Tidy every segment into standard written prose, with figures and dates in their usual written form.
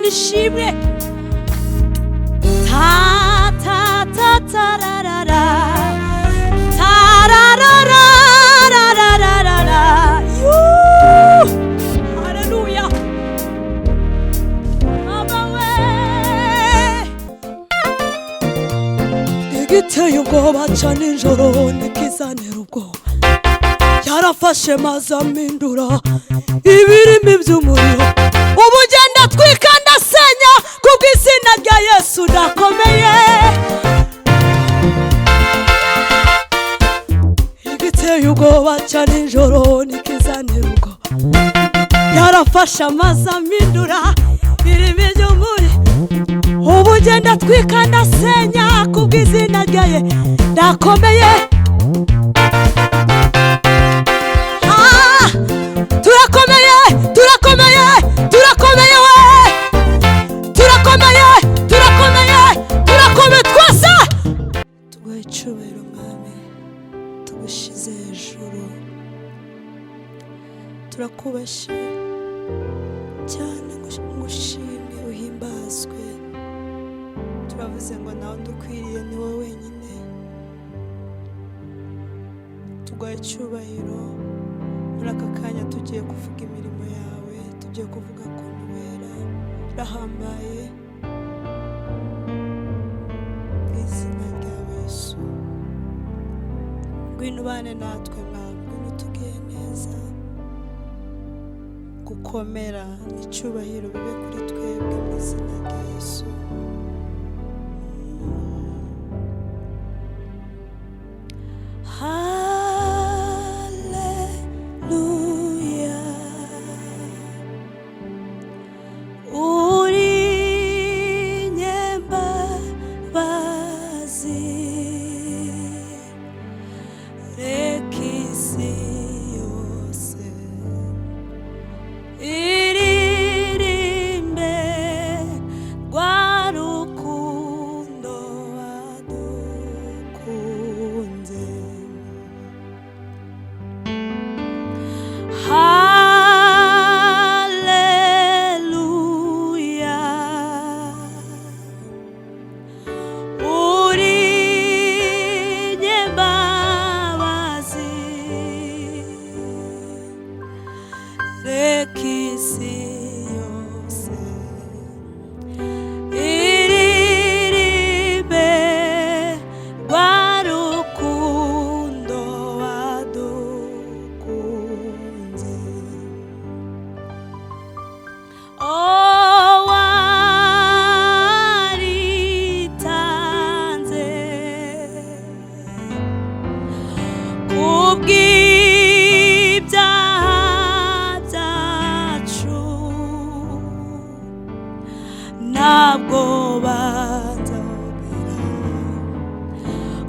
ishimwe. Ta ta ta ta ra ra ra ta ra ra ra ra ra ra ra ra. Haleluya. Abawe igiteye ubwoba cyane ijoro nikizanira ubwoba. Yarafashe maze amindura ibirimi by'umuriro. Ubu genda twika ndasenya kubw'izina rya Yesu ndakomeye. Igiteye ubwoba cyane ijoro nikizanira ubwoba. Yarafashe maze amindura ibirimi by'umuriro. Ubu genda twika ndasenya kubw'izina rya Yesu ndakomeye. Turakomeye, turakomeye, turakomeye we. Turakomeye, turakomeye, turakomeye twese. Tuguhe icyubahiro mwami, tugushize hejuru. Turakubashye cyane ngushimwe uhimbazwe. Turavuze ngo nawe ndukwiriye ni wowe wenyine. Tuguhe icyubahiro. Muri aka kanya tugiye kuvuga imirimo yawe, tugiye kuvuga ko wera urahambaye. Mu izina rya Yesu ngwino ubane natwe mwami, ngwino tugiye neza. Gukomera n'icyubahiro bibe kuri twebwe mu izina rya Yesu.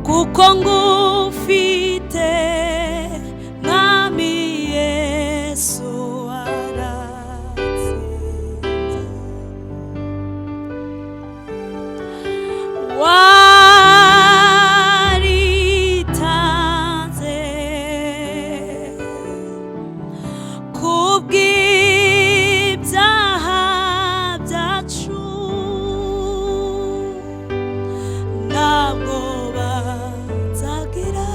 Kuko ngufite mwami Yesu waratsinze. Waritanze kubw'ibyaha byacu. Ntabwo banzagira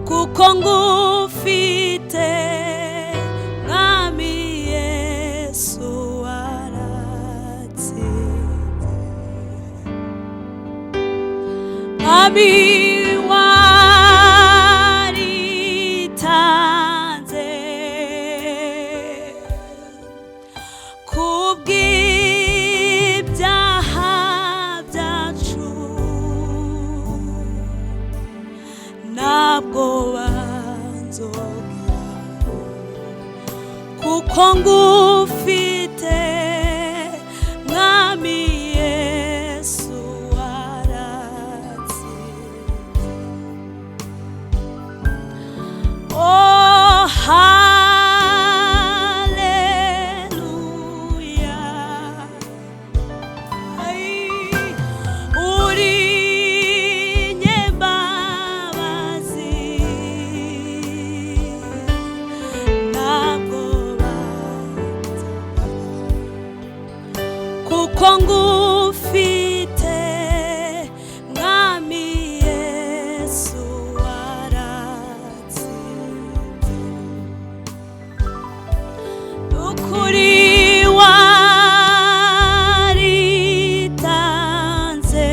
kuko ngufite mwami Yesu waratsinze. Mwami waritanze kubw'ibyaha byacu. Ntabwo banzogira kuko ngufite mwami Yesu waratsinze. kuko ngufite mwami Yesu waratsinze ukuri waritanze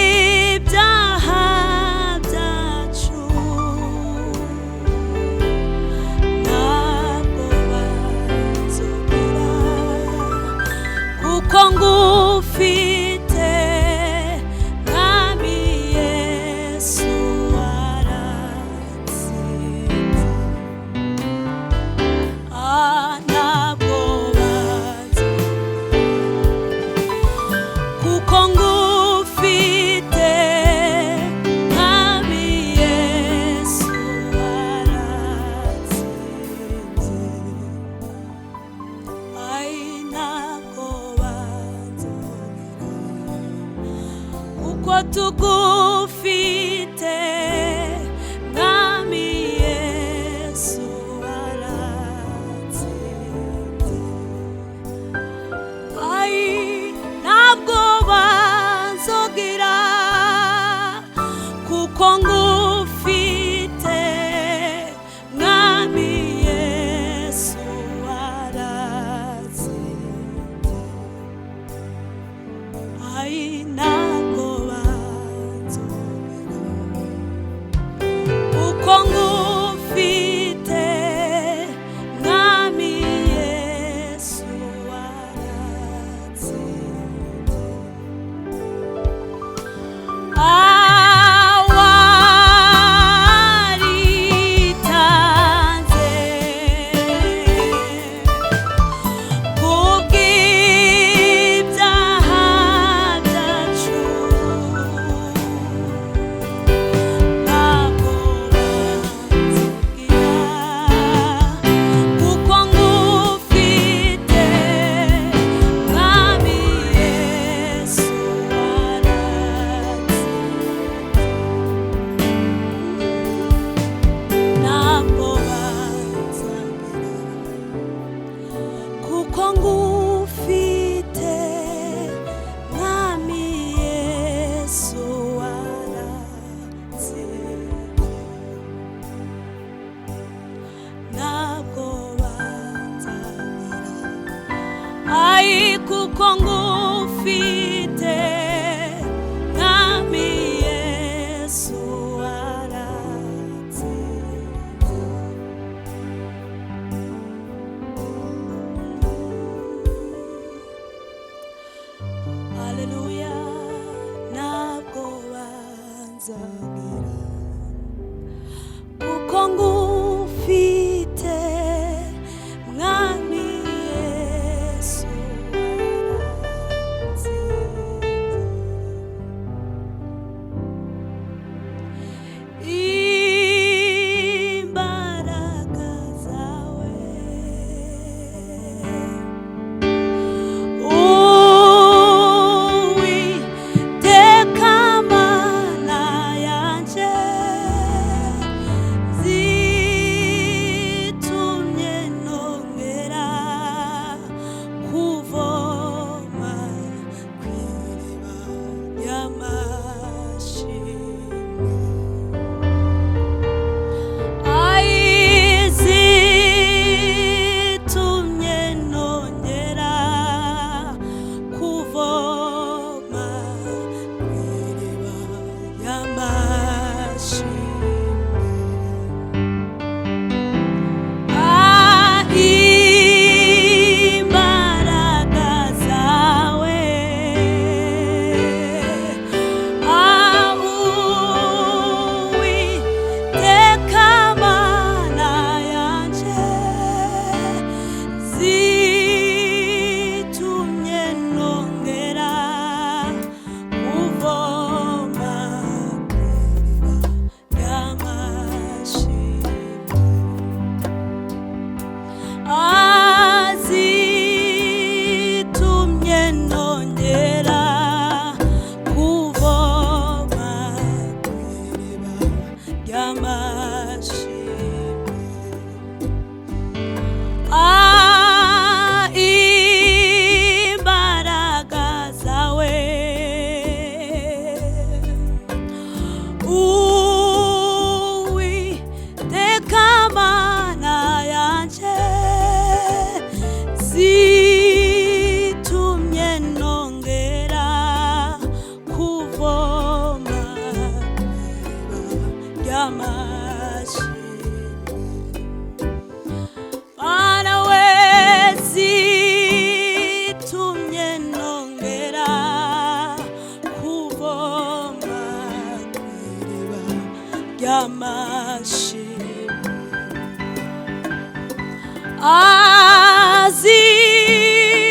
kubw'ibyaha byacu ntabwo bazongera kuko ngufite mwami Yesu waratsinze ntabwo bazongera kuko ngufite mwami Yesu waratsinze ntabwo bazongera kuko tugufite mwami Yesu waratsinze ntabwo bazongera kuko ngufite mwami Yesu waratsinze ntabwo bazongera kuko ngufite mwami Yesu waratsinze waritanze kubw'ibyaha byacu ntabwo bazongera kuko ngufite mwami Yesu waratsinze ntabwo bazongera kuko ngufite mwami Yesu waratsinze ntabwo bazongera kuko ngufite mwami Yesu waratsinze haleluya ntabwo bazongera kuko ngufite mwami Yesu waratsinze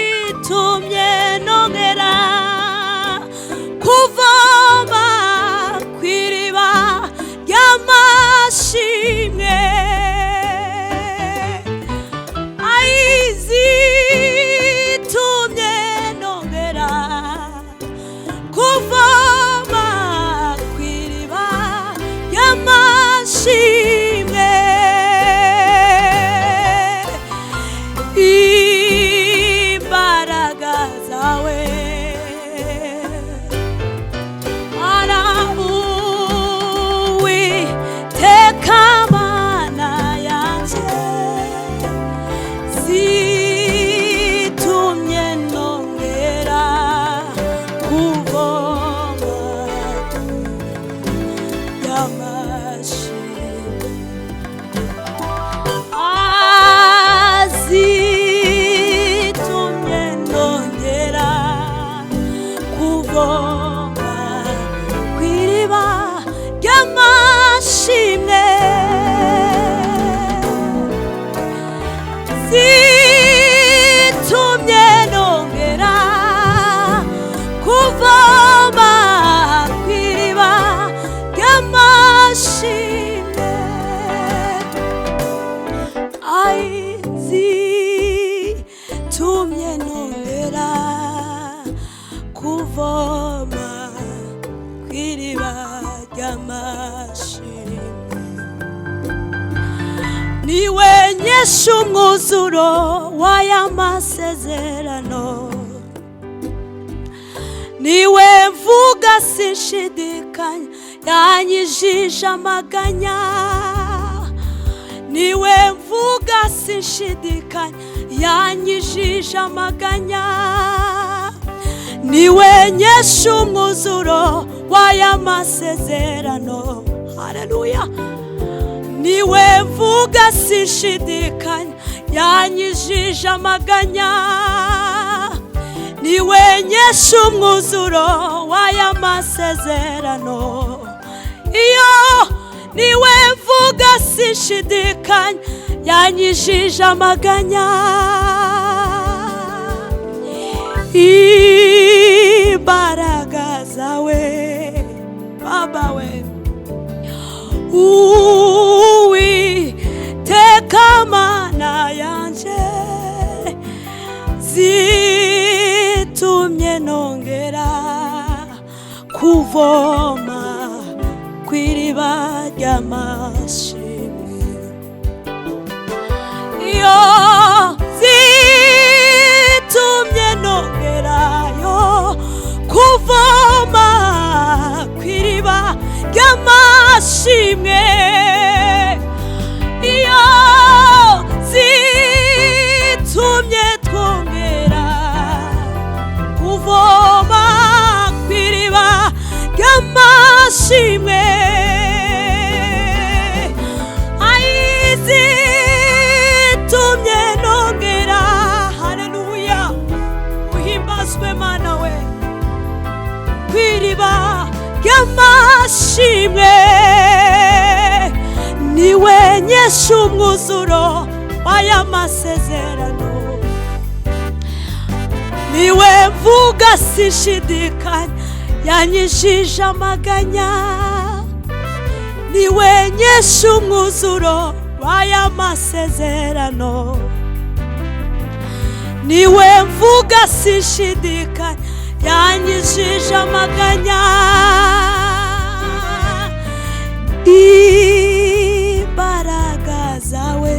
azitumye nongera kuvoma kw'iriba ry'amashimwe, azitumye nongera kuvoma kw'iriba ry'amashimwe, imbaraga zawe Uwiteka Mana yanjye, zitumye nongera kuvoma y'amashimwe, azitumye nongera kuvoma kw'iriba ry'amashimwe, zitumye nongera kuvoma kw'iriba ry'amashimwe, zitumye nongera kuvoma kw'iriba ry'amashimwe. Niwe nyesha umwuzuro w'aya masezerano, niwe mvuga sinshidikanya, yanyijije amaganya, niwe mvuga sinshidikanya, yanyijije amaganya, niwe nyesha umwuzuro w'aya masezerano, haleluya, niwe mvuga sinshidikanya, yanyijije amaganya, niwe nyesha umwuzuro w'aya masezerano, iyo niwe mvuga sinshidikanya, yanyijije amaganya, imbaraga zawe Baba we, Uwiteka Mana yanjye, zitumye nongera kuvoma kw'iriba ry'amashimwe, iyo zitumye nongerayo kuvoma kw'iriba ry'amashimwe, iyo zitumye twongera kuvoma kw'iriba ry'amashimwe, zitumye nongera, haleluya, uhimbazwe Mana we, kw'iriba ry'amashimwe, niwe nyesha umwuzuro w'aya masezerano, niwe mvuga sinshidikanya, yanyijije amaganya, niwe nyesha umwuzuro w'aya masezerano, niwe mvuga sinshidikanya, yanyijije amaganya, imbaraga zawe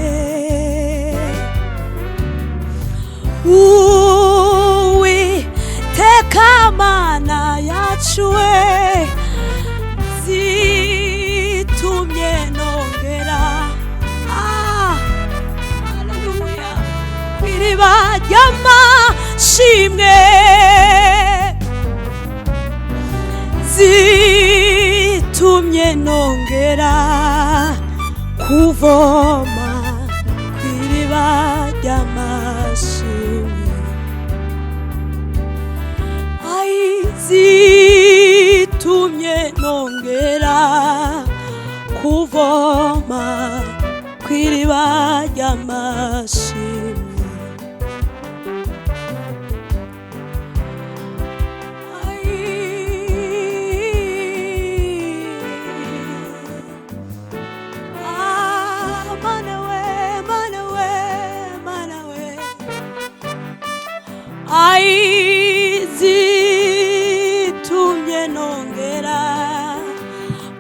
Uwiteka Mana yacu we, zitumye nongera haleluya kw'iriba ry'amashimwe, zitumye nongera kuvoma kw'iriba ry'amashimwe, zitumye nongera kuvoma kw'iriba kw'iriba ry'amashimwe. Zitumye nongera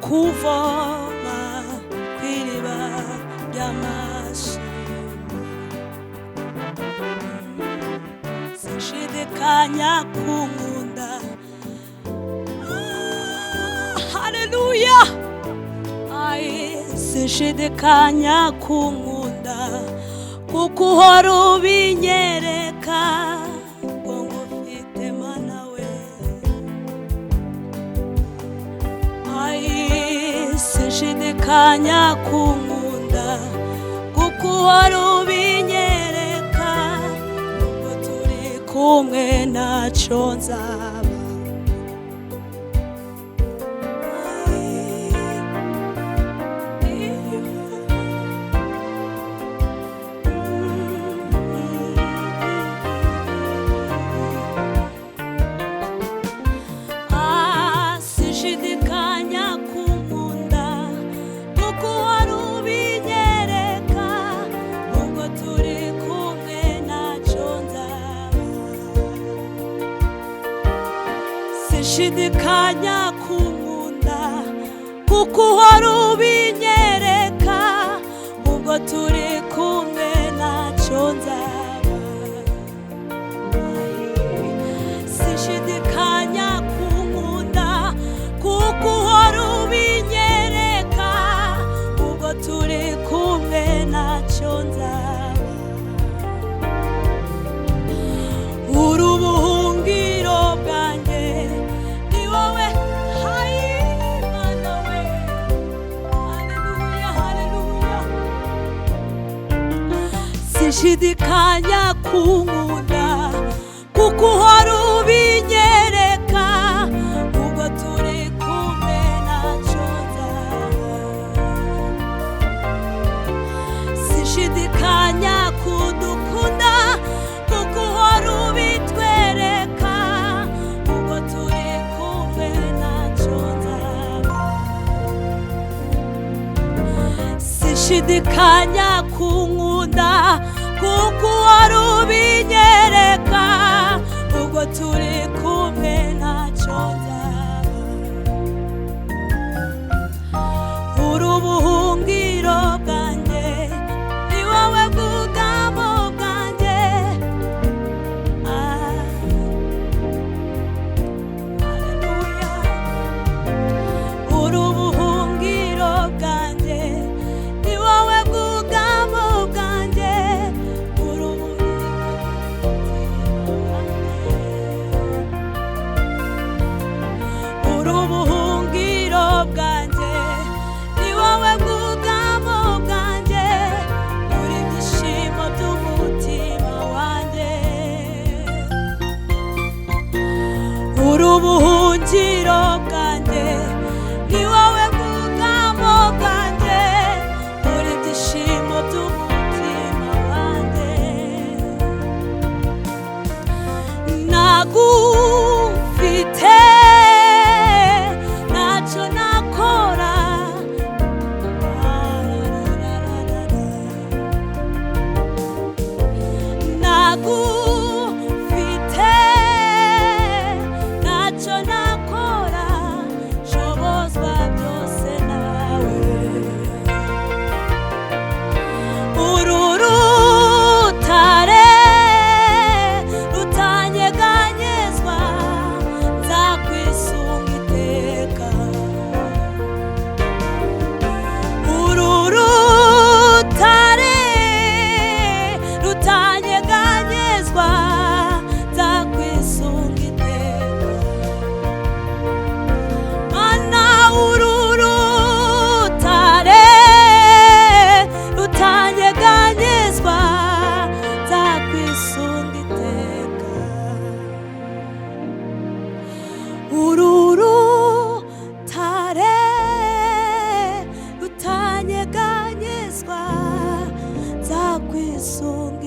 kuvoma kw'iriba ry'amashimwe. Sinshidikanya kunkunda, haleluya. Sinshidikanya kunkunda kuko uhora ubinyereka. Sinshidikanya kunkunda kuko uhora ubinyereka. Ubwo turi kumwe ntacyo nzaba. Sinshidikanya kunkunda kuko uhora ubinyereka. Ubwo turi kumwe ntacyo nzaba. Sinshidikanya kunkunda kuko uhora ubinyereka. Ubwo turi kumwe ntacyo nzaba. Sinshidikanya kunkunda kuko uhora ubinyereka. Ubwo turi kumwe ntacyo nzaba. Uri ubuhungiro bwanjye, ni wowe Mana we. Haleluya, haleluya. Sinshidikanya kunkunda kuko uhora ubinyereka. Ubwo turi kumwe ntacyo nzaba. Sinshidikanya kudukunda kuko uhora ubitwereka. Ubwo turi kumwe ntacyo nzaba. Sinshidikanya kunkunda kuko uhora ubinyereka. Ubwo turi kumwe ntacyo nzaba. Uri ubuhungiro bwanjye, ni wowe bwugamo bwanjye. Haleluya. Uri ubuhungiro bwanjye, ni wowe bwugamo bwanjye. Uri ubuhungiro bwanjye.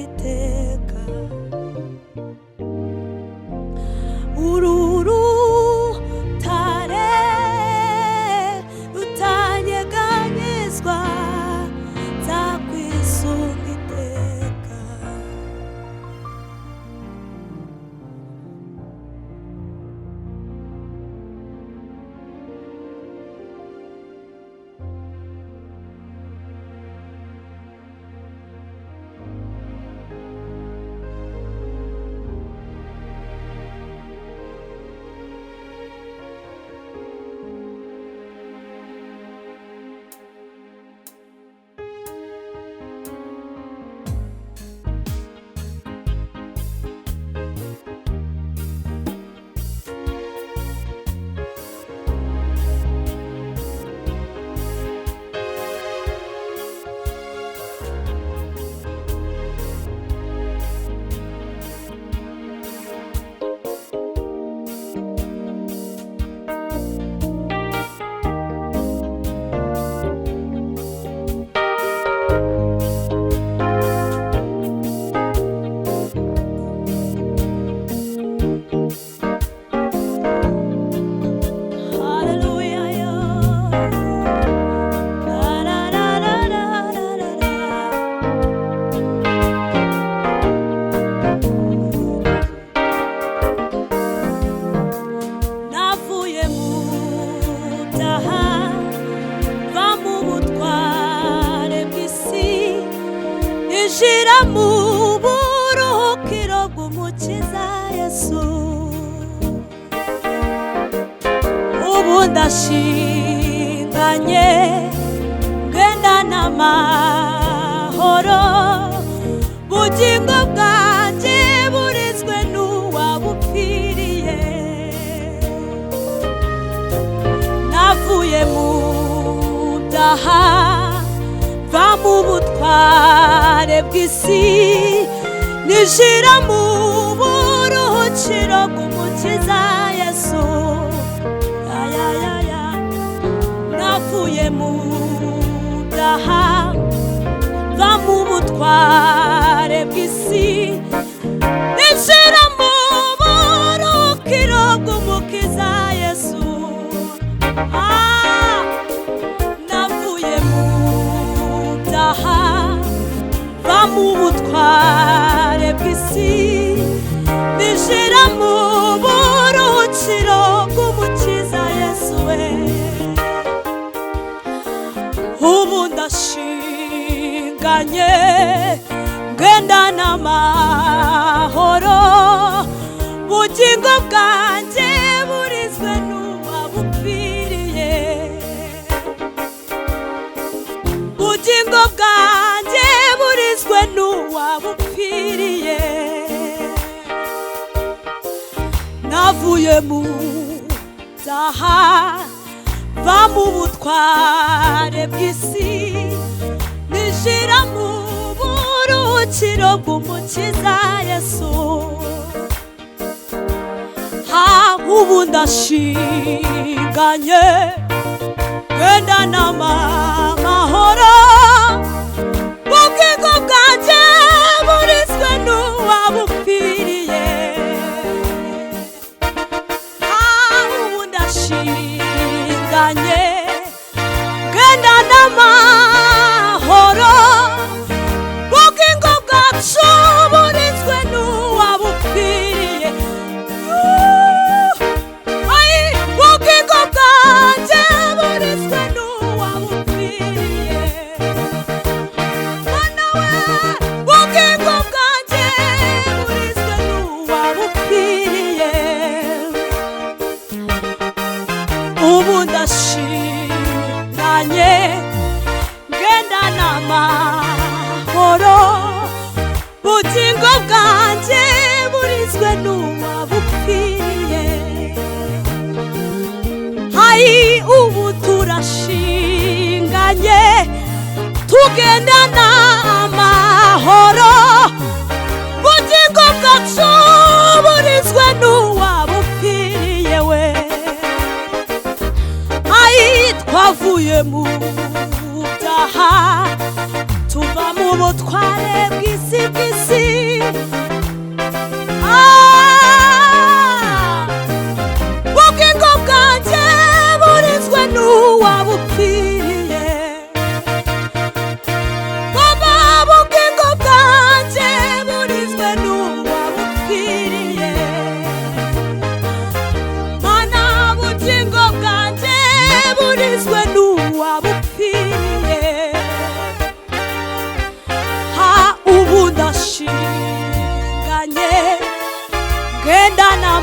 iteka. Uru rutare rutanyeganyezwa nzakwisunga iteka. Shira mu buruhukiro bw'umukiza Yesu. Ubu ndashinganye ngendana amahoro, bugingo bwanjye burizwe n'uwabupfiriye. Navuye mu byaha va mu butware bw'isi, nishira mu buruhukiro bw'umukiza Yesu. Navuye mu byaha va mu butware bw'isi, nishira mu buruhukiro bw'umukiza Yesu. Va mu butware bw'isi, nishira mu buruhukiro bw'umukiza Yesu we. Ubu ndashinganye ngendana amahoro, bugingo bwanjye burizwe n'uwabupfiriye. Bugingo bwanjye burizwe n'uwabupfiriye. Navuye mu byaha va mu butware bw'isi, nishira mu buruhukiro bw'umukiza Yesu. Ubu ndashinganye ngendana amahoro, bugingo bwanjye burizwe n'uwabupfiriye. Ubu ndashinganye ngendana amahoro, bugingo bwacu burizwe n'uwabupfiriye. Bugingo bwanjye burizwe n'uwabupfiriye. Mana we, bugingo bwanjye burizwe n'uwabupfiriye. Ubu ndashinganye ngendana amahoro, bugingo bwanjye burizwe n'uwabupfiriye. Ubu turashinganye tugendana amahoro, bugingo bwacu burizwe n'uwabupfiriye we. Twavuye mu byaha tuva mu butware bw'isi.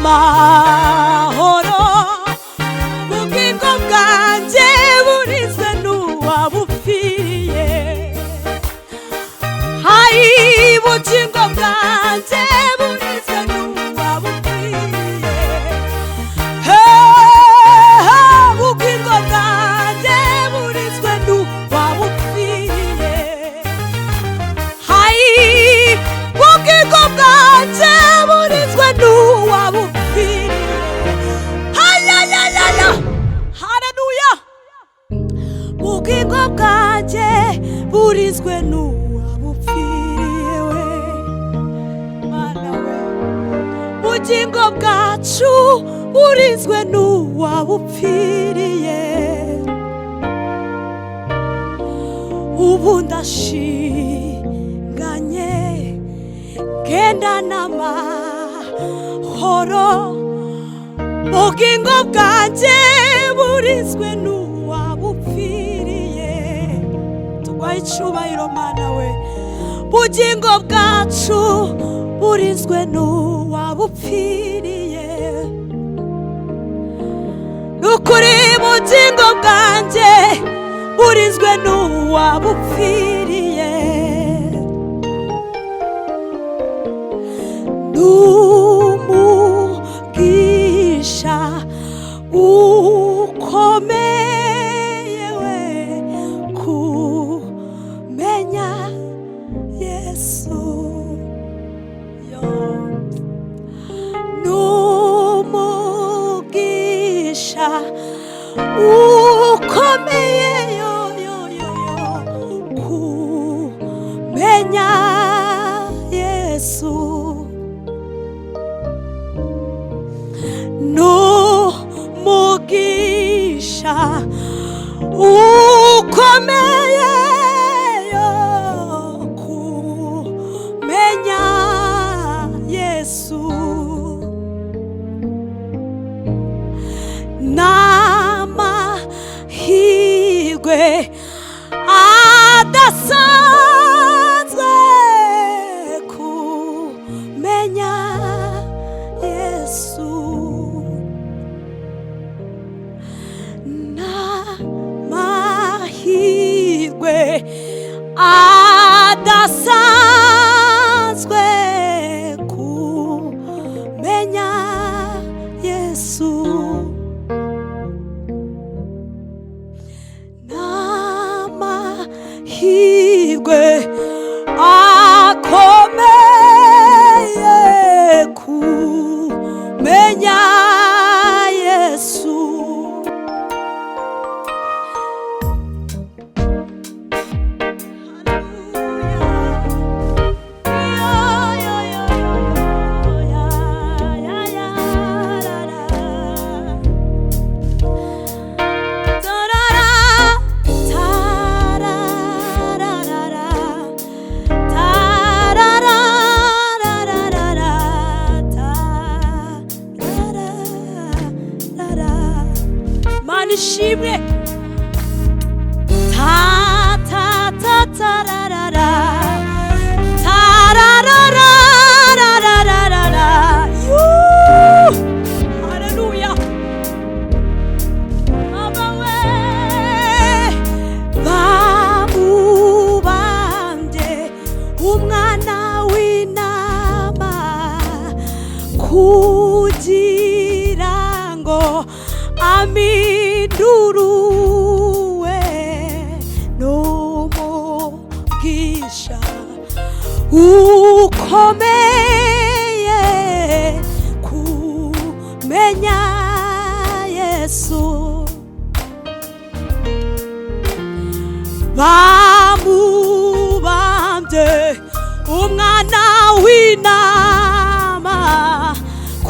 amahoro ubugingo bwanjye burizwe n'uwabupfiriye hari ubugingo bwanjye burizwe n'uwabupfiriye ubugingo bwanjye burizwe n'uwabupfiriye hari ubugingo bwanjye burizwe n'uwabupfiriye hayayayaya haleluya ubugingo bwanjye burizwe n'uwabupfiriye we mana we ubugingo bwacu burizwe n'uwabupfiriye ubu ndashinganye ngenda n'amahoro ubugingo bwanjye burizwe n'uwabupfiriye tugwaye icubahiro mana we ubugingo bwacu burizwe n'uwabupfiriye nukuri ubugingo bwanjye burizwe n'uwabupfiriye n'umugisha ukomeye we kumenya Yesu n'umugisha ukomeye kumenya Yesu n'umugisha ukomeye kumenya Yesu n'amahirwe adasanzwe kumenya Yesu n'amahirwe adasanzwe kumenya Yesu n'amahirwe akomeye kumenya Yesu ishimwe ta ta ta tararara tararara tararara haleluya abawe bamubambye umwana w'intama kugira ngo aminduruwe n'umugisha ukomeye kumenya Yesu bamubambye umwana w'intama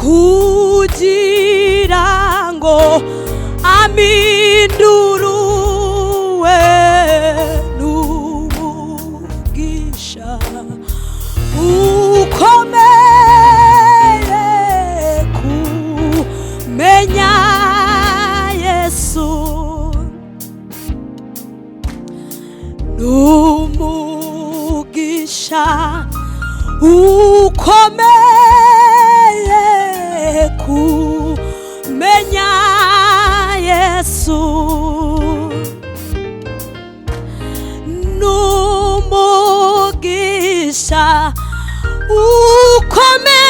kugira ngo aminduruwe n'umugisha ukomeye kumenya Yesu n'umugisha ukomeye kumenya Yesu n'umugisha ukomeye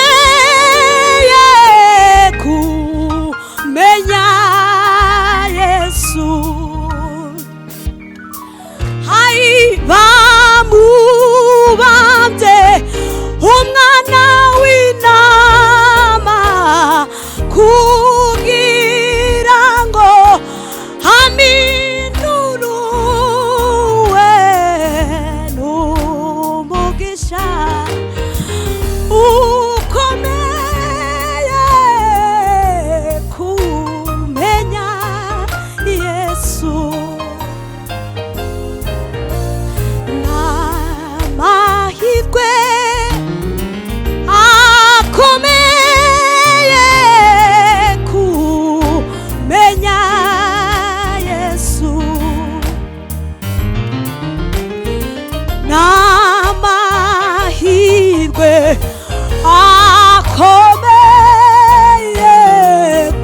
kumenya Yesu bamubambye umwana w'intama kugira ngo aminuruwe n'umugisha ukomeye kumenya Yesu n'amahirwe akomeye kumenya Yesu n'amahirwe akomeye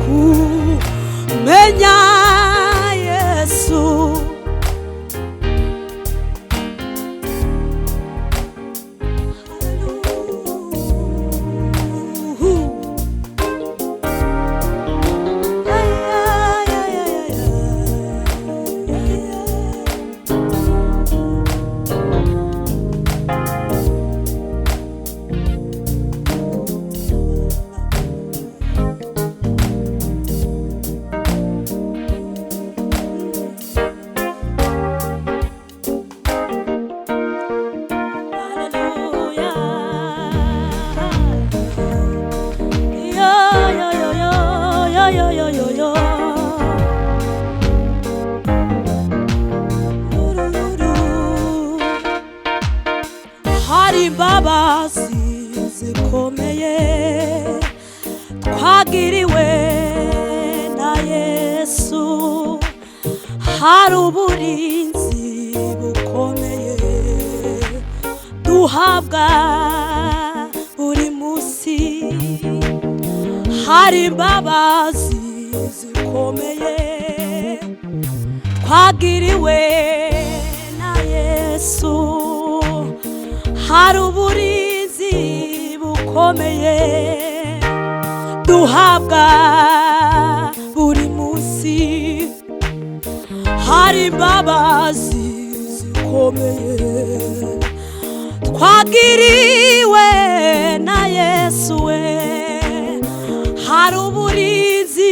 kumenya Yesu hari imbabazi zikomeye twagiriwe na Yesu hari uburinzi bukomeye duhabwa buri munsi hari imbabazi zikomeye twagiriwe na Yesu hari uburinzi bukomeye duhabwa buri munsi hari imbabazi zikomeye twagiriwe na Yesu we hari uburinzi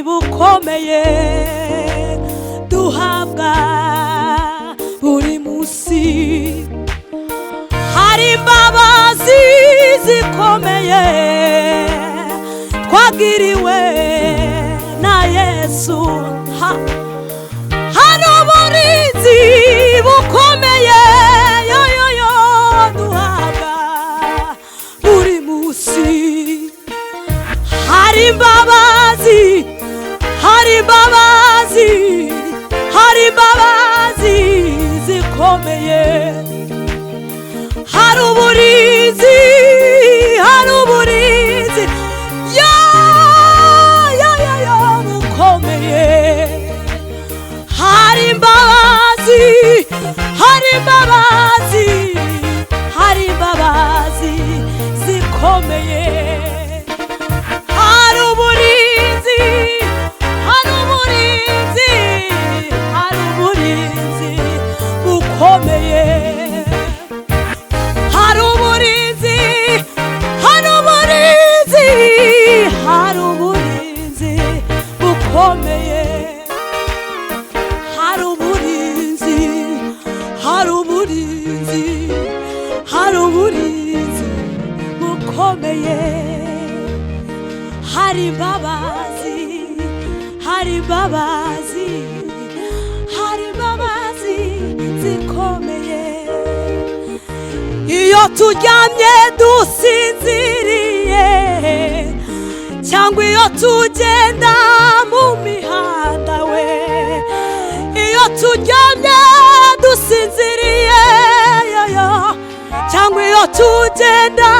bukomeye duhabwa buri munsi hari imbabazi zikomeye twagiriwe na Yesu hari uburinzi bukomeye yoyoyo duhabwa buri munsi hari imbabazi hari imbabazi hari imbabazi zikomeye hari uburinzi bukomeye hari imbabazi hari imbabazi zikomeye hari uburinzi bukomeye hari uburinzi bukomeye hari uburinzi bukomeye hari imbabazi zikomeye iyo turyamye dusinziriye cyangwa iyo tugenda mu mihanda we iyo turyamye dusinziriye cyangwa iyo tugenda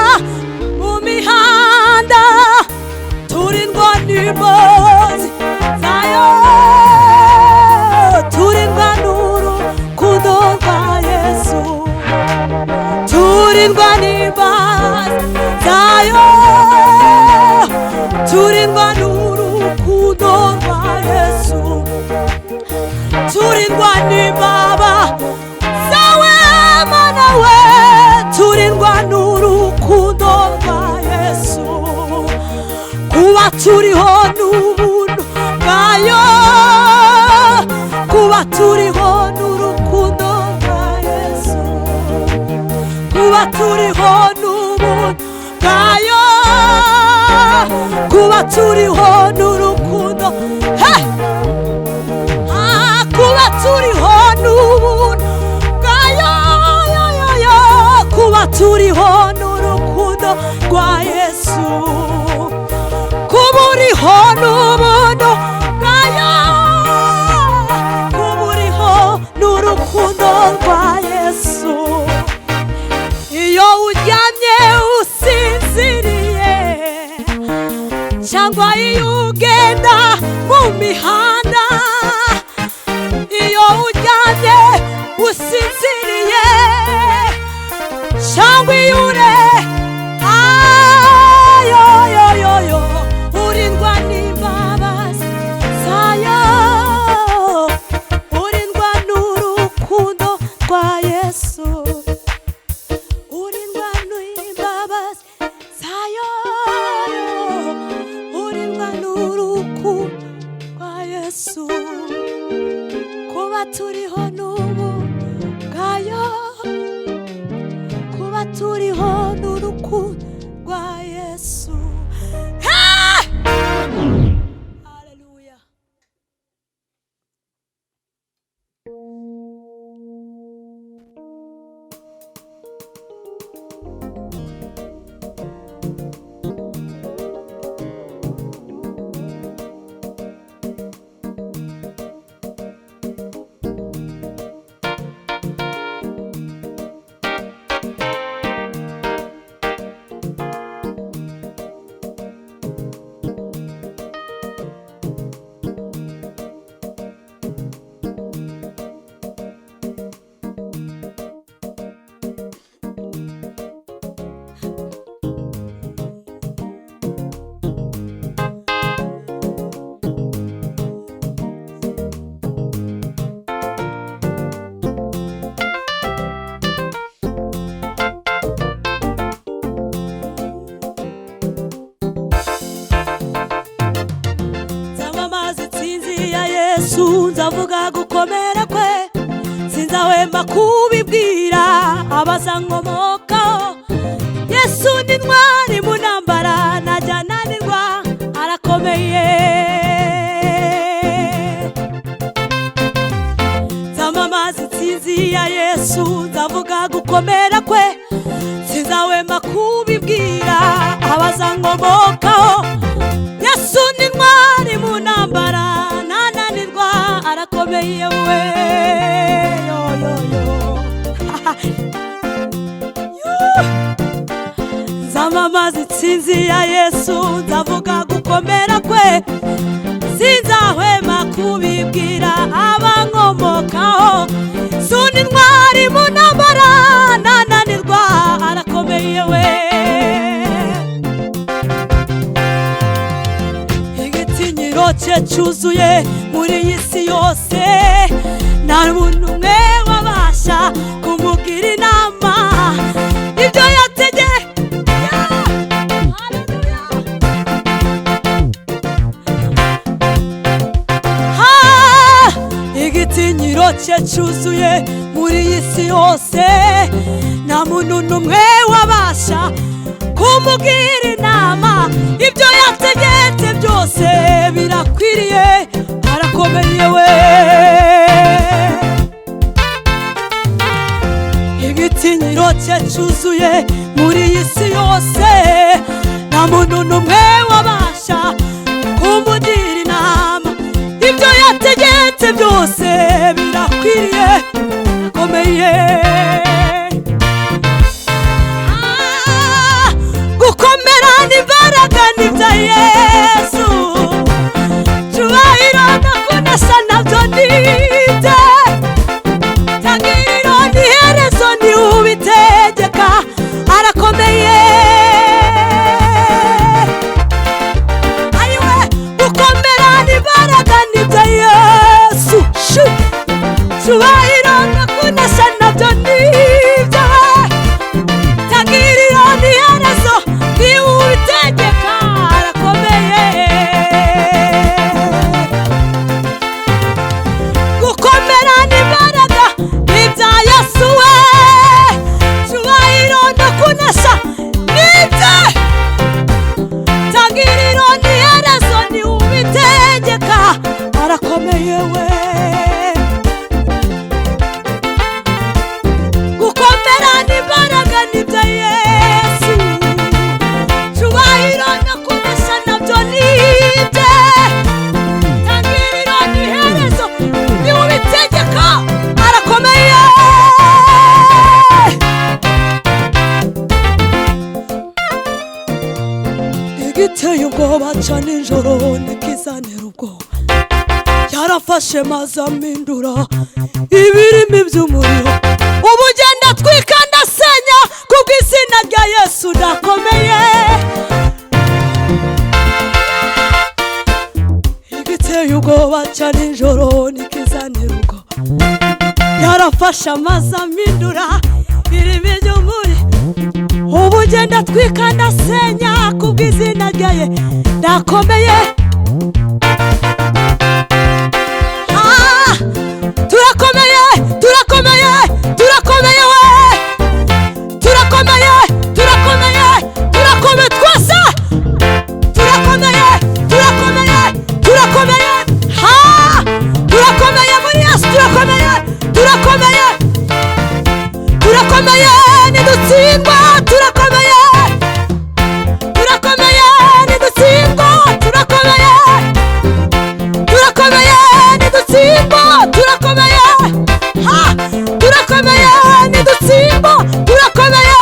mu mihanda turi n'imbabazi zayo, turindwa n'urukundo rwa Yesu, turindwa n'imbabazi zayo, turindwa n'urukundo rwa Yesu, turindwa n'imbabazi zawe mana we, turindwa n'urukundo rwa Yesu, kuba turiho n'ubuntu bwayo, kuba turiho n'urukundo rwa Yesu, kuba turiho n'ubuntu bwayo, kuba turiho n'urukundo, kuba turiho n'ubuntu bwayo, kuba turiho n'urukundo rwa Yesu, kuba uriho n'ubuntu bwayo, kuba uriho n'urukundo rwa Yesu. Iyo uryamye usinziriye cyangwa iyo ugenda mu mihanda, iyo uryamye usinziriye cyangwa iyo urindwa n'imbabazi zayo, urindwa n'urukundo rwa Yesu, urindwa n'imbabazi zayo, urindwa n'urukundo rwa Yesu, kuba turiho n'ubu bwayo, kuba turiho n'urukundo rwa Yesu. Haleluya. Nzavuga gukomera kwe, sinzahwema kubibwira abazankomokaho. Yesu ni ntwari mu ntambara, ntajya ananirwa, arakomeye. Nzamamaza intsinzi ya Yesu, nzavuga gukomera kwe, sinzahwema kubibwira abazankomokaho. Yesu ni ntwari mu ntambara, arakomeye we, nzamamaza intsinzi ya Yesu, nzavuga gukomera kwe, sinzahwema kubibwira abankomokaho. Yesu ni ntwari mu ntambara, ntananirwa, arakomeye we. Igitinyiro cye cyuzuye muri iyi si yose, nta muntu umwe wabasha kumugira inama ibyo yategeye. Igitinyiro cye cyuzuye muri iyi si yose, nta muntu n'umwe wabasha kumugira inama ibyo yategetse byose birakwiriye, arakomeye we. Igitinyiro cye cyuzuye muri iyi si yose, nta muntu n'umwe wabasha kumugira inama ibyo yategetse byose birakwiriye, arakomeye. Gukomera n'imbaraga n'ibya Yesu, igiteye ubwoba ca nijoro ntikizanera ubwoba. Yarafashe maze amindura ibirimi by'umuriro. Ubu ugenda atwika ndasenya kubw'izina rya Yesu ndakomeye. Igiteye ubwoba ca nijoro ntikizanera ubwoba. Yarafashe maze amindura ibirimi by'umuriro. Ubu ugenda atwika ndasenya kubw'izina rya Yesu ndakomeye. Turakomeye, turakomeye, turakomeye we. Turakomeye, turakomeye, turakomeye twese. Turakomeye, turakomeye, turakomeye. Ha! Turakomeye muri Yesu, turakomeye, turakomeye. Turakomeye nidutsindwa, turakomeye. Turakomeye nidutsindwa, turakomeye. Turakomeye nidutsindwa, turakomeye. Ha! Turakomeye nidutsindwa, turakomeye.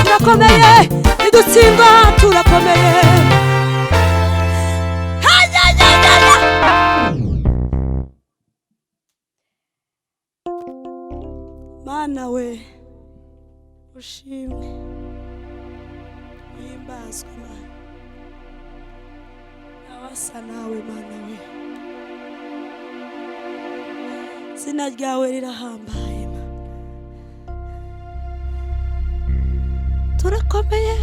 Turakomeye nidutsindwa, turakomeye. Ha ya ya ya ya. Mana we ushimwe uhimbazwe Mana. Abasa nawe Mana we, izina ryawe rirahambaye Mana. Turakomeye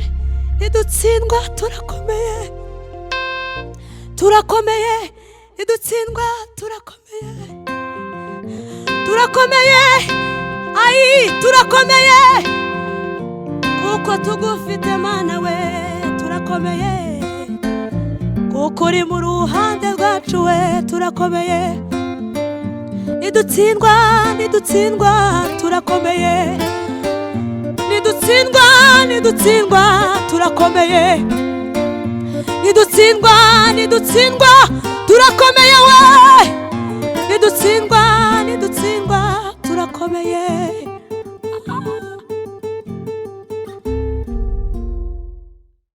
nidutsindwa, turakomeye. Turakomeye nidutsindwa, turakomeye. Turakomeye, ai turakomeye kuko tugufite Mana we. Turakomeye kuko uri mu ruhande rwacu we. Turakomeye nidutsindwa, nidutsindwa, turakomeye. Nidutsindwa, nidutsindwa, turakomeye. Nidutsindwa, nidutsindwa, turakomeye we. Nidutsindwa, nidutsindwa, turakomeye.